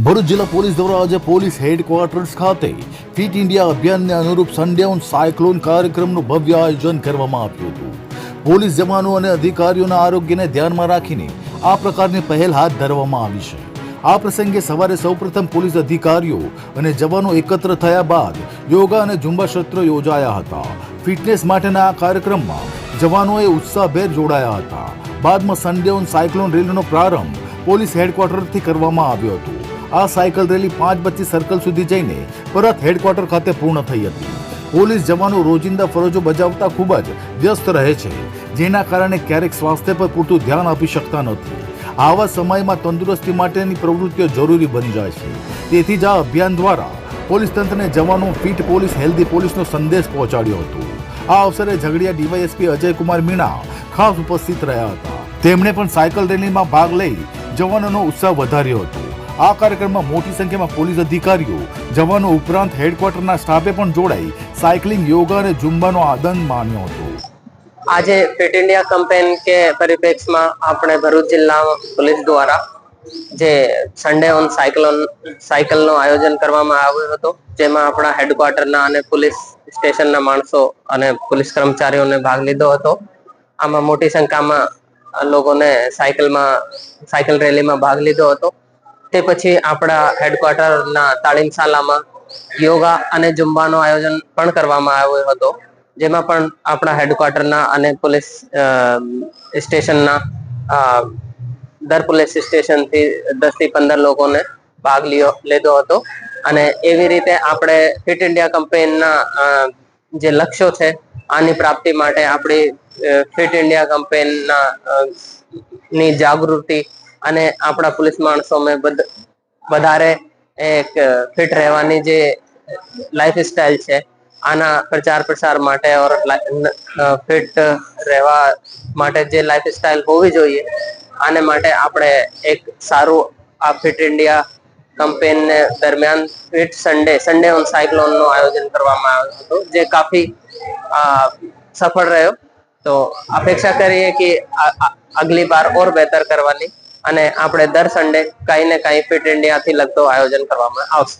ભરૂચ જિલ્લા પોલીસ દ્વારા આજે પોલીસ હેડક્વાર્ટર્સ ખાતે ફિટ ઇન્ડિયા અભિયાનને અનુરૂપ સન્ડે ઓન સાયક્લોન કાર્યક્રમનું ભવ્ય આયોજન કરવામાં આવ્યું હતું। પોલીસ જવાનો અને અધિકારીઓના આરોગ્યને ધ્યાનમાં રાખીને આ પ્રકારની પહેલ હાથ ધરવામાં આવી છે। આ પ્રસંગે સવારે સૌપ્રથમ પોલીસ અધિકારીઓ અને જવાનો એકત્ર થયા બાદ યોગા અને ઝુંબા સત્ર યોજાયા હતા। ફિટનેસ માટેના આ કાર્યક્રમમાં જવાનોએ ઉત્સાહભેર જોડાયા હતા। બાદમાં સન્ડે ઓન સાયક્લોન રેલીનો પ્રારંભ પોલીસ હેડક્વાર્ટરથી કરવામાં આવ્યો હતો। આ સાયકલ રેલી 5:25 સર્કલ સુધી જઈને પરત હેડક્વાર્ટર ખાતે પૂર્ણ થઈ હતી। પોલીસ જવાનો રોજિંદા ફરજો બજાવતા ખૂબ જ વ્યસ્ત રહે છે, જેના કારણે ક્યારેક સ્વાસ્થ્ય પર પૂરતું ધ્યાન આપી શકતા નથી। આવા સમયમાં તંદુરસ્તી માટેની પ્રવૃત્તિઓ જરૂરી બની જાય છે। તેથી જ આ અભિયાન દ્વારા પોલીસ તંત્રને જવાનો ફિટ પોલીસ હેલ્ધી પોલીસનો સંદેશ પહોંચાડ્યો હતો। આ અવસરે ઝઘડિયા ડીવાયએસપી અજયકુમાર મીણા ખાસ ઉપસ્થિત રહ્યા હતા। તેમણે પણ સાયકલ રેલીમાં ભાગ લઈ જવાનોનો ઉત્સાહ વધાર્યો હતો। આ કાર્યક્રમમાં મોટી સંખ્યામાં પોલીસ અધિકારીઓ જવાનો ઉપરાંત હેડક્વાર્ટરના સ્ટાફે પણ જોડાઈ સાયકલિંગ યોગા અને ઝુંબાનો આનંદ માણ્યો હતો। आज फिट इंडिया कैंपेन के परिप्रेक्ष्य में अपने भरूच जिला पुलिस द्वारा जे संडे ऑन साइकल नो आयोजन करवामां આવ્યો હતો, જેમાં આપણા હેડક્વાર્ટરના અને પોલીસ સ્ટેશનના માણસો અને પોલીસ કર્મચારીઓને ભાગ લીધો હતો। આમાં મોટી સંખ્યામાં લોકોને સાયકલ રેલીમાં ભાગ લીધો હતો। તે પછી આપણા હેડક્વાર્ટરના તાલીમ શાળામાં યોગા અને ઝુંબાનું આયોજન પણ કરવામાં આવ્યો હતો, જેમાં પણ આપણા હેડક્વાર્ટરના અને પોલીસ સ્ટેશનના દર પોલીસ સ્ટેશનથી 10 થી 15 લોકોને ભાગ લીધો હતો। અને એવી રીતે આપણે ફિટ ઇન્ડિયા કેમ્પેનના જે લક્ષ્યો છે આની પ્રાપ્તિ માટે આપણી ફિટ ઇન્ડિયા કેમ્પેનના ની જાગૃતિ અને આપણા પોલીસ માણસોમાં વધારે એક ફિટ રહેવાની જે લાઈફ સ્ટાઈલ છે આના પ્રચાર પ્રસાર માટે और ફિટ રહેવા માટે જે લાઈફ સ્ટાઈલ હોવી જોઈએ આને માટે આપણે એક સારું આ ફિટ ઇન્ડિયા કેમ્પેન દરમિયાન ફિટ સન્ડે ઓન સાયક્લોન નું આયોજન કરવામાં આવ્યું હતું, જે કાફી સફળ રહ્યો। તો અપેક્ષા કરીએ કે અગલી બાર और बेहतर કરવાની અને આપણે દર સન્ડે કઈ ને કઈ ફિટ ઇન્ડિયા થી લગતો આયોજન કરવામાં આવશે।